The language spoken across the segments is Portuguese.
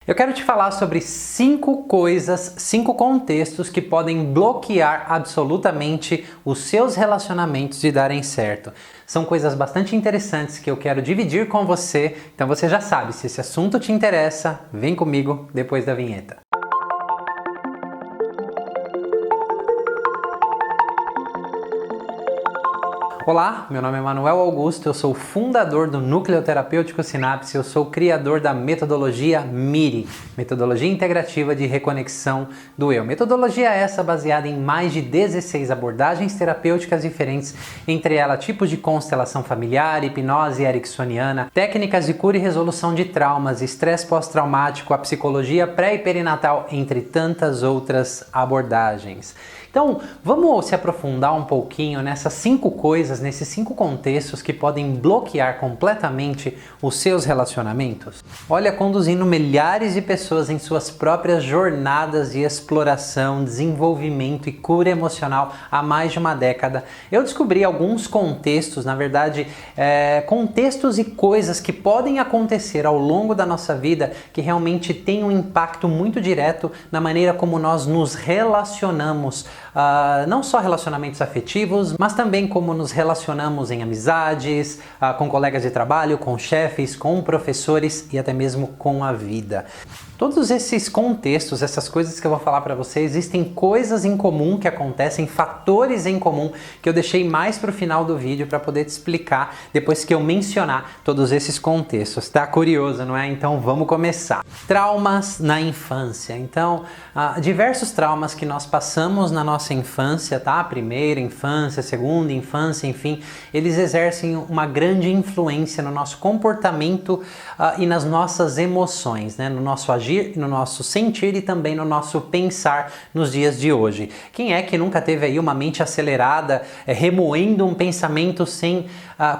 Eu quero te falar sobre 5 coisas, 5 contextos que podem bloquear absolutamente os seus relacionamentos de darem certo. São coisas bastante interessantes que eu quero dividir com você, então você já sabe, se esse assunto te interessa, vem comigo depois da vinheta. Olá, meu nome é Manuel Augusto, eu sou o fundador do Núcleo Terapêutico Sinapse, eu sou o criador da metodologia MIRI, Metodologia Integrativa de Reconexão do Eu. Metodologia essa baseada em mais de 16 abordagens terapêuticas diferentes, entre elas tipos de constelação familiar, hipnose ericksoniana, técnicas de cura e resolução de traumas, estresse pós-traumático, a psicologia pré e perinatal, entre tantas outras abordagens. Então, vamos se aprofundar um pouquinho nessas 5 coisas, nesses 5 contextos que podem bloquear completamente os seus relacionamentos? Olha, conduzindo milhares de pessoas em suas próprias jornadas de exploração, desenvolvimento e cura emocional há mais de uma década, eu descobri alguns contextos, na verdade, contextos e coisas que podem acontecer ao longo da nossa vida que realmente têm um impacto muito direto na maneira como nós nos relacionamos. Não só relacionamentos afetivos, mas também como nos relacionamos em amizades, com colegas de trabalho, com chefes, com professores e até mesmo com a vida. Todos esses contextos, essas coisas que eu vou falar para você, existem coisas em comum que acontecem, fatores em comum que eu deixei mais para o final do vídeo para poder te explicar depois que eu mencionar todos esses contextos. Tá curioso, não é? Então vamos começar. Traumas na infância. Então, diversos traumas que nós passamos na nossa infância, tá? Primeira infância, segunda infância, enfim, eles exercem uma grande influência no nosso comportamento e nas nossas emoções, né? No nosso agir, no nosso sentir e também no nosso pensar nos dias de hoje. Quem é que nunca teve aí uma mente acelerada, remoendo um pensamento sem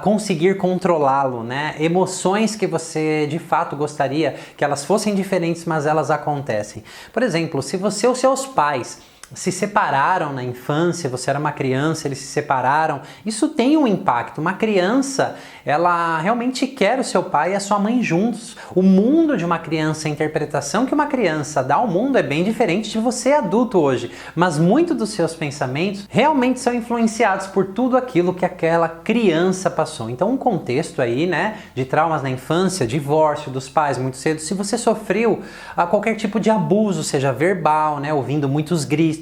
conseguir controlá-lo, né? Emoções que você de fato gostaria que elas fossem diferentes, mas elas acontecem. Por exemplo, se você ou seus pais se separaram na infância, você era uma criança, eles se separaram, isso tem um impacto. Uma criança, ela realmente quer o seu pai e a sua mãe juntos. O mundo de uma criança, a interpretação que uma criança dá ao mundo é bem diferente de você adulto hoje, mas muitos dos seus pensamentos realmente são influenciados por tudo aquilo que aquela criança passou. Então um contexto aí, né, de traumas na infância, divórcio dos pais muito cedo, se você sofreu qualquer tipo de abuso, seja verbal, né, ouvindo muitos gritos,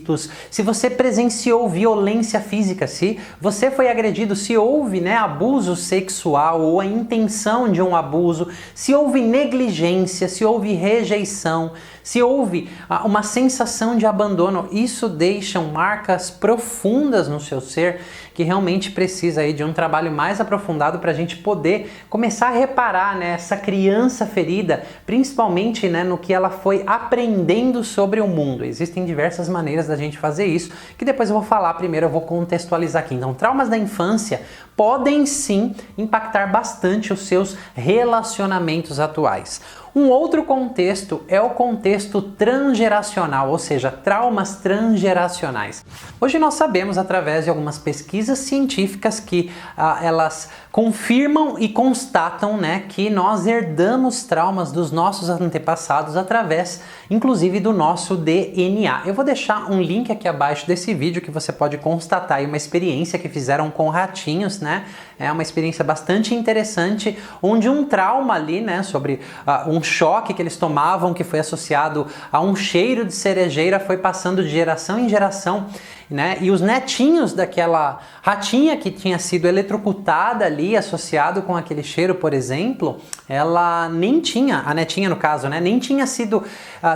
se você presenciou violência física, se você foi agredido, se houve, né, abuso sexual ou a intenção de um abuso, se houve negligência, se houve rejeição, se houve uma sensação de abandono, isso deixa marcas profundas no seu ser que realmente precisa aí de um trabalho mais aprofundado para a gente poder começar a reparar, né, essa criança ferida, principalmente, né, no que ela foi aprendendo sobre o mundo. Existem diversas maneiras da gente fazer isso, que depois eu vou falar. Primeiro eu vou contextualizar aqui. Então, traumas da infância podem sim impactar bastante os seus relacionamentos atuais. Um outro contexto é o contexto transgeracional, ou seja, traumas transgeracionais. Hoje nós sabemos, através de algumas pesquisas científicas, que elas confirmam e constatam, né, que nós herdamos traumas dos nossos antepassados através, inclusive, do nosso DNA. Eu vou deixar um link aqui abaixo desse vídeo que você pode constatar aí uma experiência que fizeram com ratinhos, né? É uma experiência bastante interessante, onde um trauma ali, né, sobre um choque que eles tomavam, que foi associado a um cheiro de cerejeira, foi passando de geração em geração, né? E os netinhos daquela ratinha que tinha sido eletrocutada ali, associado com aquele cheiro, por exemplo, ela nem tinha, a netinha no caso, né, nem tinha sido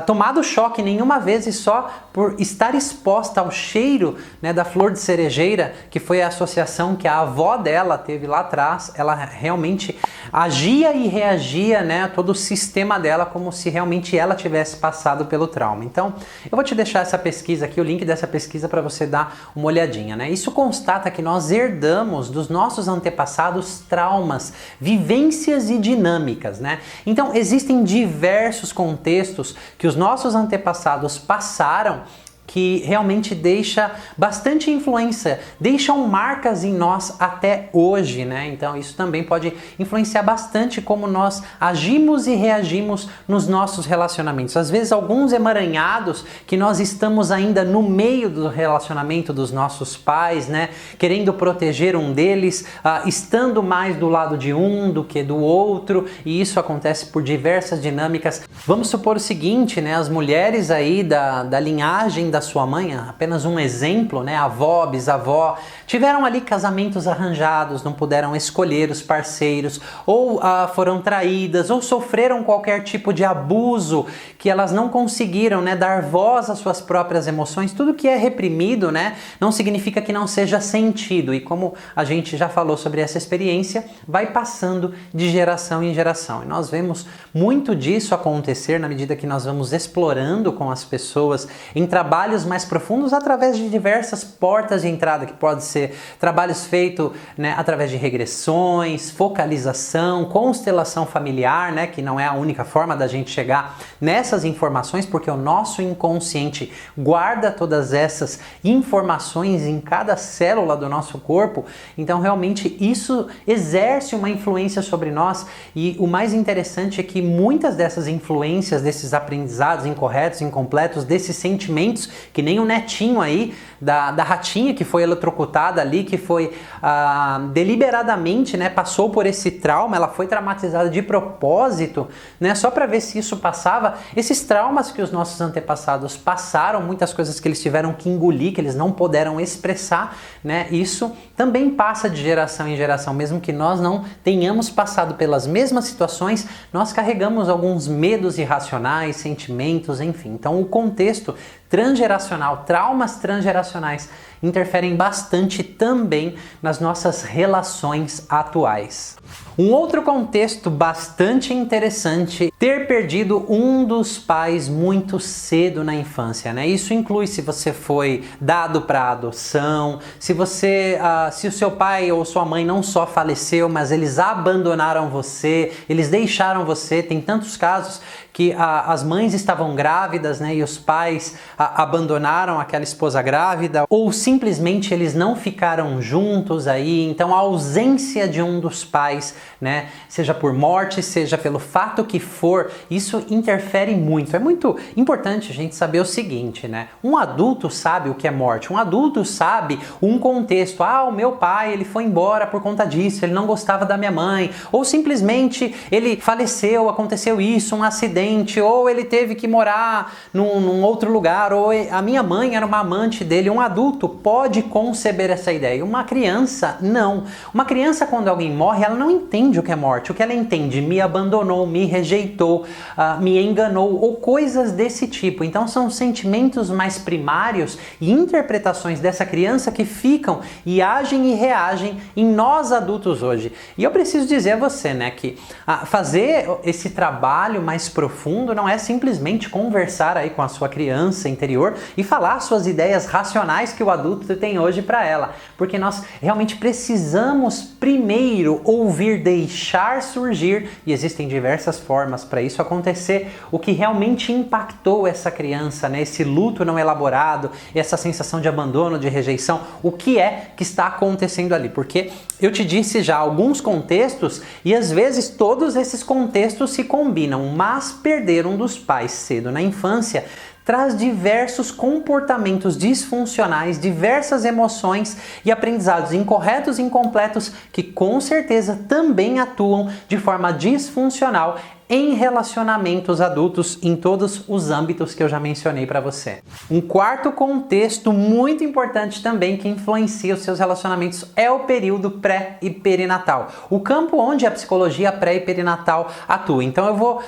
tomado choque nenhuma vez, e só por estar exposta ao cheiro, né, da flor de cerejeira, que foi a associação que a avó dela teve lá atrás, ela realmente agia e reagia, né, a todo o sistema dela como se realmente ela tivesse passado pelo trauma. Então, eu vou te deixar essa pesquisa aqui, o link dessa pesquisa, para você dar uma olhadinha, né? Isso constata que nós herdamos dos nossos antepassados traumas, vivências e dinâmicas, né? Então, existem diversos contextos que os nossos antepassados passaram que realmente deixa bastante influência, deixam marcas em nós até hoje, né? Então isso também pode influenciar bastante como nós agimos e reagimos nos nossos relacionamentos. Às vezes alguns emaranhados que nós estamos ainda no meio do relacionamento dos nossos pais, né? Querendo proteger um deles, estando mais do lado de um do que do outro, e isso acontece por diversas dinâmicas. Vamos supor o seguinte, né? As mulheres aí da linhagem da sua mãe, apenas um exemplo, né? Avó, bisavó, tiveram ali casamentos arranjados, não puderam escolher os parceiros, ou foram traídas, ou sofreram qualquer tipo de abuso que elas não conseguiram, né, dar voz às suas próprias emoções. Tudo que é reprimido, né, não significa que não seja sentido, e como a gente já falou sobre essa experiência, vai passando de geração em geração. E nós vemos muito disso acontecer na medida que nós vamos explorando com as pessoas em trabalhos mais profundos através de diversas portas de entrada, que pode ser trabalhos feitos, né, através de regressões, focalização, constelação familiar, né, que não é a única forma da gente chegar nessas informações, porque o nosso inconsciente guarda todas essas informações em cada célula do nosso corpo. Então realmente isso exerce uma influência sobre nós, e o mais interessante é que muitas dessas influências, desses aprendizados incorretos, incompletos, desses sentimentos, que nem o netinho aí da ratinha que foi eletrocutada ali, que foi deliberadamente, né, passou por esse trauma, ela foi traumatizada de propósito, né, só para ver se isso passava. Esses traumas que os nossos antepassados passaram, muitas coisas que eles tiveram que engolir, que eles não puderam expressar, né, isso também passa de geração em geração. Mesmo que nós não tenhamos passado pelas mesmas situações, nós carregamos alguns medos irracionais, sentimentos, enfim. Então o contexto transgeracional, traumas transgeracionais, interferem bastante também nas nossas relações atuais. Um outro contexto bastante interessante, ter perdido um dos pais muito cedo na infância, né? Isso inclui se você foi dado para adoção, se o seu pai ou sua mãe não só faleceu, mas eles abandonaram você, eles deixaram você. Tem tantos casos que as mães estavam grávidas, né, e os pais abandonaram aquela esposa grávida, ou simplesmente eles não ficaram juntos aí. Então a ausência de um dos pais, né, seja por morte, seja pelo fato que for, isso interfere muito. É muito importante a gente saber o seguinte, né? Um adulto sabe o que é morte, um adulto sabe um contexto. O meu pai, ele foi embora por conta disso, ele não gostava da minha mãe, ou simplesmente ele faleceu, aconteceu isso, um acidente, ou ele teve que morar num outro lugar, ou a minha mãe era uma amante dele. Um adulto pode conceber essa ideia, uma criança não. Uma criança, quando alguém morre, ela não entende o que é morte. O que ela entende? Me abandonou, me rejeitou, me enganou, ou coisas desse tipo. Então são sentimentos mais primários e interpretações dessa criança que ficam e agem e reagem em nós adultos hoje. E eu preciso dizer a você, né, que fazer esse trabalho mais profundo não é simplesmente conversar aí com a sua criança interior e falar suas ideias racionais que o adulto tem hoje para ela, porque nós realmente precisamos primeiro ouvir, deixar surgir, e existem diversas formas para isso acontecer, o que realmente impactou essa criança, né? Esse luto não elaborado, essa sensação de abandono, de rejeição, o que é que está acontecendo ali, porque eu te disse já alguns contextos, e às vezes todos esses contextos se combinam, mas perder um dos pais cedo na infância traz diversos comportamentos disfuncionais, diversas emoções e aprendizados incorretos e incompletos que com certeza também atuam de forma disfuncional em relacionamentos adultos em todos os âmbitos que eu já mencionei para você. Um quarto contexto muito importante também que influencia os seus relacionamentos é o período pré e perinatal, o campo onde a psicologia pré e perinatal atua. Então eu vou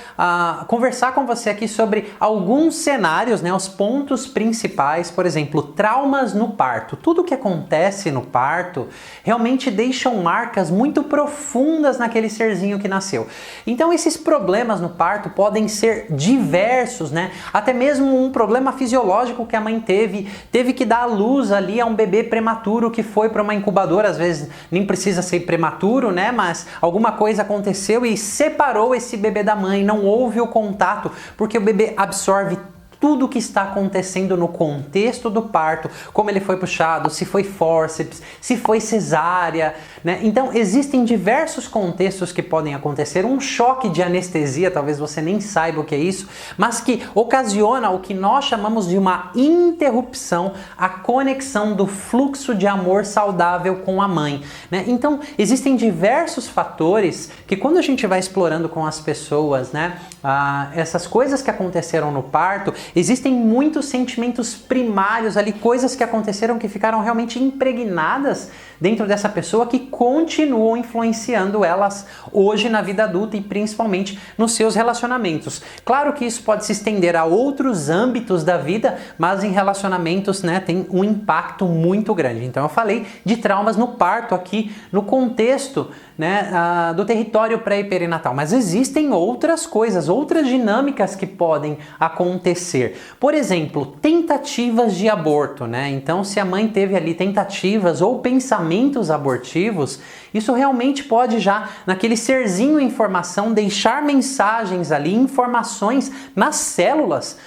conversar com você aqui sobre alguns cenários, né, os pontos principais. Por exemplo, traumas no parto. Tudo que acontece no parto realmente deixam marcas muito profundas naquele serzinho que nasceu. Então esses problemas no parto podem ser diversos, né? Até mesmo um problema fisiológico que a mãe teve que dar à luz ali a um bebê prematuro que foi para uma incubadora. Às vezes nem precisa ser prematuro, né? Mas alguma coisa aconteceu e separou esse bebê da mãe, não houve o contato, porque o bebê absorve tudo que está acontecendo no contexto do parto, como ele foi puxado, se foi fórceps, se foi cesárea, né? Então existem diversos contextos que podem acontecer, um choque de anestesia, talvez você nem saiba o que é isso, mas que ocasiona o que nós chamamos de uma interrupção, a conexão do fluxo de amor saudável com a mãe, né? Então existem diversos fatores que quando a gente vai explorando com as pessoas, né, essas coisas que aconteceram no parto, existem muitos sentimentos primários ali, coisas que aconteceram que ficaram realmente impregnadas dentro dessa pessoa que continuam influenciando elas hoje na vida adulta e principalmente nos seus relacionamentos. Claro que isso pode se estender a outros âmbitos da vida, mas em relacionamentos, né, tem um impacto muito grande. Então eu falei de traumas no parto aqui no contexto, né, do território pré e perinatal, mas existem outras coisas, outras dinâmicas que podem acontecer. Por exemplo, tentativas de aborto, né? Então, se a mãe teve ali tentativas ou pensamentos abortivos, isso realmente pode já, naquele serzinho informação, deixar mensagens ali, informações nas células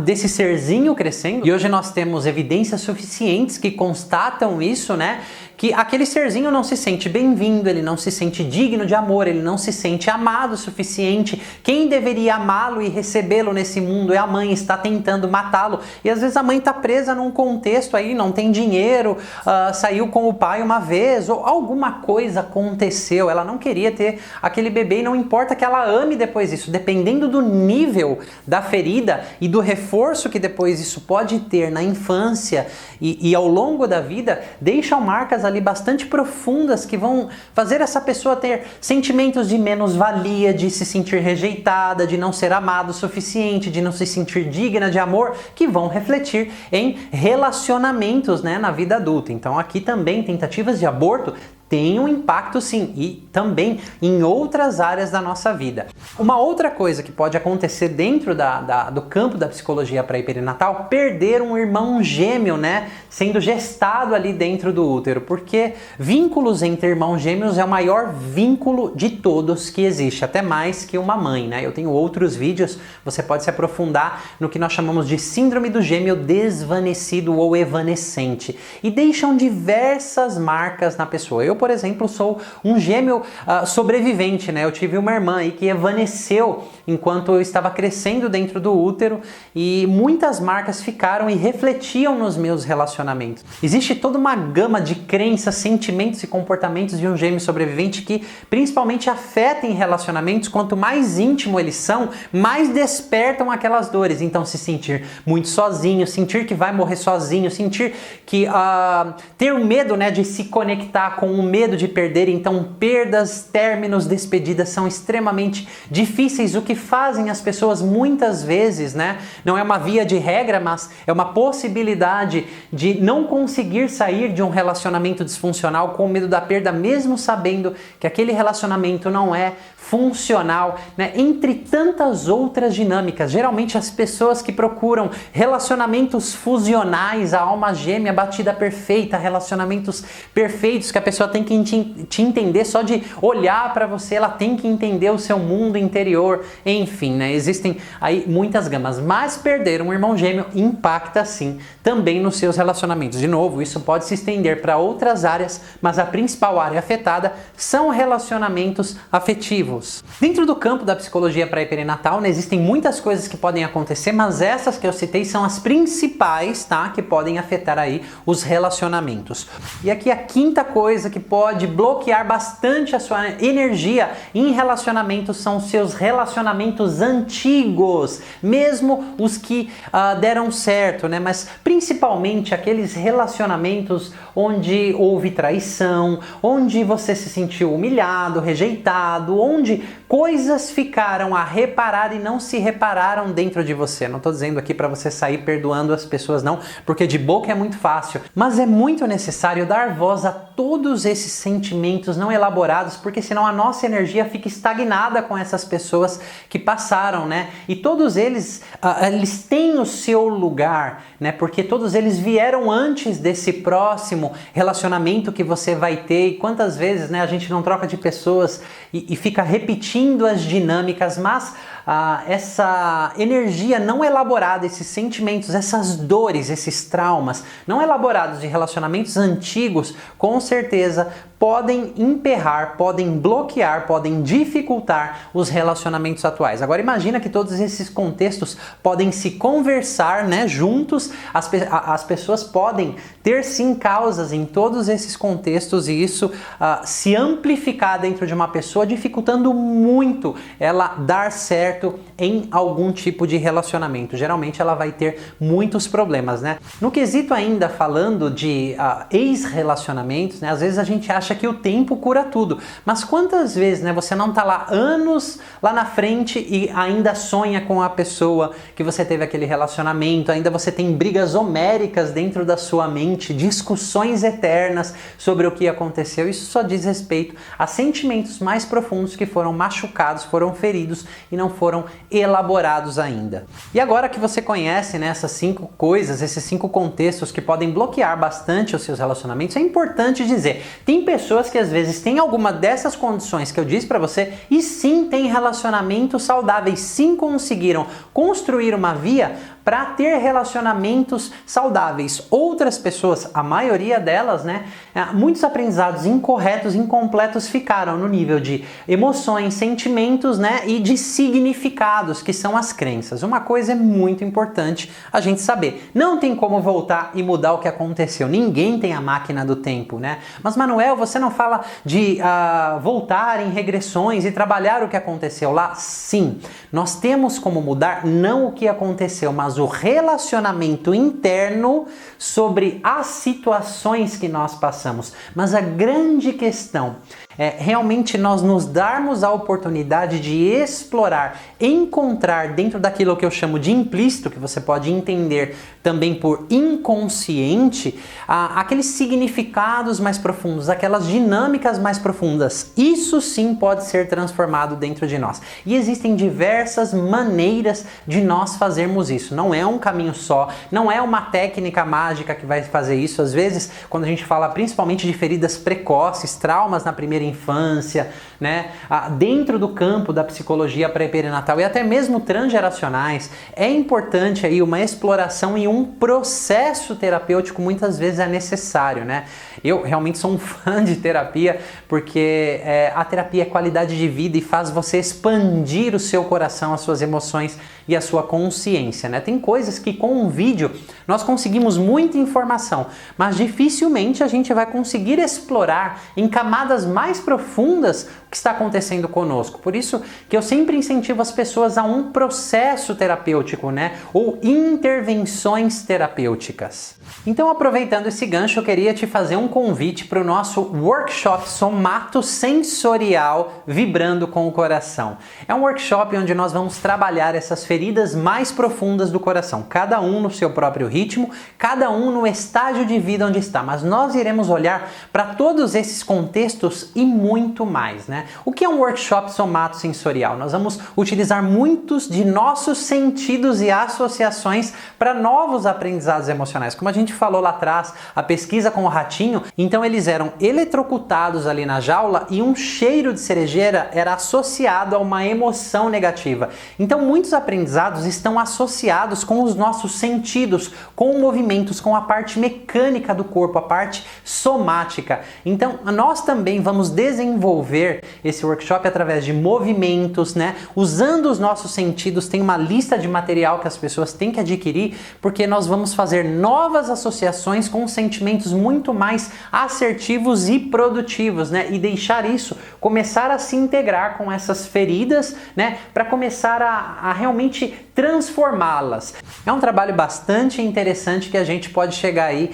desse serzinho crescendo. E hoje nós temos evidências suficientes que constatam isso, né? Que aquele serzinho não se sente bem-vindo, ele não se sente digno de amor, ele não se sente amado o suficiente. Quem deveria amá-lo e recebê-lo nesse mundo é a mãe, está tentando matá-lo. E às vezes a mãe está presa num contexto aí, não tem dinheiro, saiu com o pai uma vez, ou alguma coisa aconteceu, ela não queria ter aquele bebê e não importa que ela ame depois disso, dependendo do nível da ferida e do reforço que depois isso pode ter na infância e ao longo da vida, deixam marcas ali bastante profundas que vão fazer essa pessoa ter sentimentos de menos-valia, de se sentir rejeitada, de não ser amado o suficiente, de não se sentir digna de amor, que vão refletir em relacionamentos, né, na vida adulta. Então aqui também tentativas de aborto tem um impacto sim, e também em outras áreas da nossa vida. Uma outra coisa que pode acontecer dentro do campo da psicologia pré e perinatal, perder um irmão gêmeo, né, sendo gestado ali dentro do útero, porque vínculos entre irmãos gêmeos é o maior vínculo de todos que existe, até mais que uma mãe, né? Eu tenho outros vídeos, você pode se aprofundar no que nós chamamos de síndrome do gêmeo desvanecido ou evanescente, e deixam diversas marcas na pessoa. Eu, por exemplo, sou um gêmeo sobrevivente, né? Eu tive uma irmã aí que evaneceu enquanto eu estava crescendo dentro do útero e muitas marcas ficaram e refletiam nos meus relacionamentos. Existe toda uma gama de crenças, sentimentos e comportamentos de um gêmeo sobrevivente que principalmente afetam relacionamentos. Quanto mais íntimo eles são, mais despertam aquelas dores. Então, se sentir muito sozinho, sentir que vai morrer sozinho, sentir que ter o medo, né, de se conectar com o medo de perder. Então, perdas, términos, despedidas são extremamente difíceis, o que fazem as pessoas muitas vezes, né? Não é uma via de regra, mas é uma possibilidade de não conseguir sair de um relacionamento disfuncional com medo da perda, mesmo sabendo que aquele relacionamento não é funcional, né? Entre tantas outras dinâmicas. Geralmente as pessoas que procuram relacionamentos fusionais, a alma gêmea, batida perfeita, relacionamentos perfeitos que a pessoa tem que te entender só de olhar para você, ela tem que entender o seu mundo interior, enfim, né? Existem aí muitas gamas, mas perder um irmão gêmeo impacta sim também nos seus relacionamentos. De novo, isso pode se estender para outras áreas, mas a principal área afetada são relacionamentos afetivos. Dentro do campo da psicologia pré e perinatal, né, existem muitas coisas que podem acontecer, mas essas que eu citei são as principais, tá? Que podem afetar aí os relacionamentos. E aqui a quinta coisa que pode bloquear bastante a sua energia em relacionamentos são os seus relacionamentos antigos, mesmo os que deram certo, né? Mas principalmente aqueles relacionamentos onde houve traição, onde você se sentiu humilhado, rejeitado, onde coisas ficaram a reparar e não se repararam dentro de você. Não estou dizendo aqui para você sair perdoando as pessoas, não, porque de boca é muito fácil, mas é muito necessário dar voz a todos esses sentimentos não elaborados, porque senão a nossa energia fica estagnada com essas pessoas que passaram, né? E todos eles, eles têm o seu lugar, né? Porque todos eles vieram antes desse próximo relacionamento que você vai ter. E quantas vezes, né, a gente não troca de pessoas e fica repetindo as dinâmicas, mas essa energia não elaborada, esses sentimentos, essas dores, esses traumas não elaborados de relacionamentos antigos, com certeza podem emperrar, podem bloquear, podem dificultar os relacionamentos atuais. Agora imagina que todos esses contextos podem se conversar, né, juntos, as pessoas podem ter sim causas em todos esses contextos e isso se amplificar dentro de uma pessoa, dificultando muito ela dar certo em algum tipo de relacionamento. Geralmente ela vai ter muitos problemas, né? No quesito ainda falando de ex-relacionamentos, né, às vezes a gente acha que o tempo cura tudo, mas quantas vezes, né, você não tá lá anos lá na frente e ainda sonha com a pessoa que você teve aquele relacionamento, ainda você tem brigas homéricas dentro da sua mente, discussões eternas sobre o que aconteceu. Isso só diz respeito a sentimentos mais profundos que foram machucados, foram feridos e não foram elaborados ainda. E agora que você conhece, né, essas 5 coisas, esses 5 contextos que podem bloquear bastante os seus relacionamentos, é importante dizer, tem pessoas que às vezes têm alguma dessas condições que eu disse pra você e sim têm relacionamentos saudáveis, sim conseguiram construir uma via para ter relacionamentos saudáveis. Outras pessoas, a maioria delas, né, muitos aprendizados incorretos, incompletos ficaram no nível de emoções, sentimentos, né, e de significados, que são as crenças. Uma coisa é muito importante a gente saber. Não tem como voltar e mudar o que aconteceu. Ninguém tem a máquina do tempo, né? Mas, Manuel, você não fala de voltar em regressões e trabalhar o que aconteceu lá? Sim, nós temos como mudar não o que aconteceu, mas o relacionamento interno sobre as situações que nós passamos. Mas a grande questão é realmente nós nos darmos a oportunidade de explorar, encontrar dentro daquilo que eu chamo de implícito, que você pode entender também por inconsciente, aqueles significados mais profundos, aquelas dinâmicas mais profundas. Isso sim pode ser transformado dentro de nós. E existem diversas maneiras de nós fazermos isso. Não é um caminho só, não é uma técnica mágica que vai fazer isso. Às vezes, quando a gente fala principalmente de feridas precoces, traumas na primeira infância, né, dentro do campo da psicologia pré-perinatal e até mesmo transgeracionais, é importante aí uma exploração e um processo terapêutico muitas vezes é necessário, né? Eu realmente sou um fã de terapia porque a terapia é qualidade de vida e faz você expandir o seu coração, as suas emoções e a sua consciência, né? Tem coisas que com um vídeo nós conseguimos muita informação, mas dificilmente a gente vai conseguir explorar em camadas mais profundas o que está acontecendo conosco. Por isso que eu sempre incentivo as pessoas a um processo terapêutico, né? Ou intervenções terapêuticas. Então, aproveitando esse gancho, eu queria te fazer um convite para o nosso workshop somatosensorial Vibrando com o Coração. É um workshop onde nós vamos trabalhar essas feridas mais profundas do coração, cada um no seu próprio ritmo, cada um no estágio de vida onde está, mas nós iremos olhar para todos esses contextos e muito mais, né? O que é um workshop somatosensorial? Nós vamos utilizar muitos de nossos sentidos e associações para novos aprendizados emocionais. Como a gente falou lá atrás, a pesquisa com o ratinho, então eles eram eletrocutados ali na jaula e um cheiro de cerejeira era associado a uma emoção negativa. Então muitos aprendizados estão associados com os nossos sentidos, com movimentos, com a parte mecânica do corpo, a parte somática. Então nós também vamos desenvolver esse workshop através de movimentos, né? Usando os nossos sentidos, tem uma lista de material que as pessoas têm que adquirir, porque nós vamos fazer novas associações com sentimentos muito mais assertivos e produtivos, né? E deixar isso começar a se integrar com essas feridas, né? Para começar a realmente transformá-las. É um trabalho bastante interessante que a gente pode chegar aí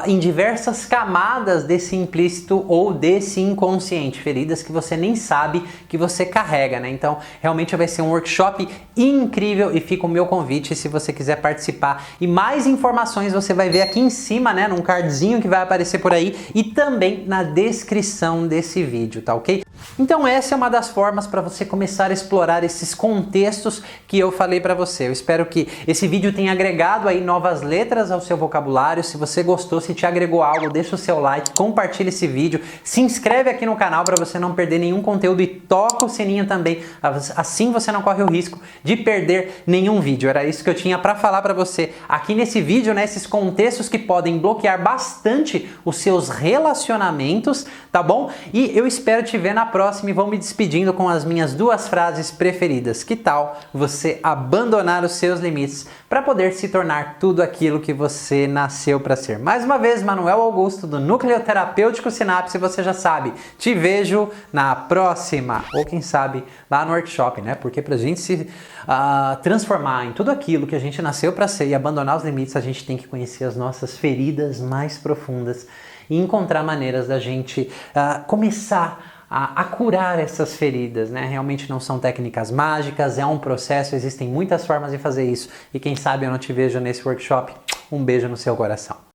em diversas camadas desse implícito ou desse inconsciente, feridas que você nem sabe que você carrega, né? Então, realmente vai ser um workshop incrível e fica o meu convite se você quiser participar. E mais informações você vai ver aqui em cima, né, num cardzinho que vai aparecer por aí e também na descrição desse vídeo, tá ok? Então essa é uma das formas para você começar a explorar esses contextos que eu falei para você. Eu espero que esse vídeo tenha agregado aí novas letras ao seu vocabulário. Se você gostou, se te agregou algo, deixa o seu like, compartilha esse vídeo, se inscreve aqui no canal para você não perder nenhum conteúdo e toca o sininho também. Assim você não corre o risco de perder nenhum vídeo. Era isso que eu tinha para falar para você aqui nesse vídeo, né? Esses contextos que podem bloquear bastante os seus relacionamentos, tá bom? E eu espero te ver na próxima e vou me despedindo com as minhas duas frases preferidas. Que tal você abandonar os seus limites para poder se tornar tudo aquilo que você nasceu para ser? Mais uma vez, Manuel Augusto do Núcleo Terapêutico Sinapse, você já sabe. Te vejo na próxima, ou quem sabe lá no workshop, né? Porque pra gente se transformar em tudo aquilo que a gente nasceu para ser e abandonar os limites, a gente tem que conhecer as nossas feridas mais profundas e encontrar maneiras da gente começar a curar essas feridas, né? Realmente não são técnicas mágicas, é um processo, existem muitas formas de fazer isso. E quem sabe eu não te vejo nesse workshop. Um beijo no seu coração.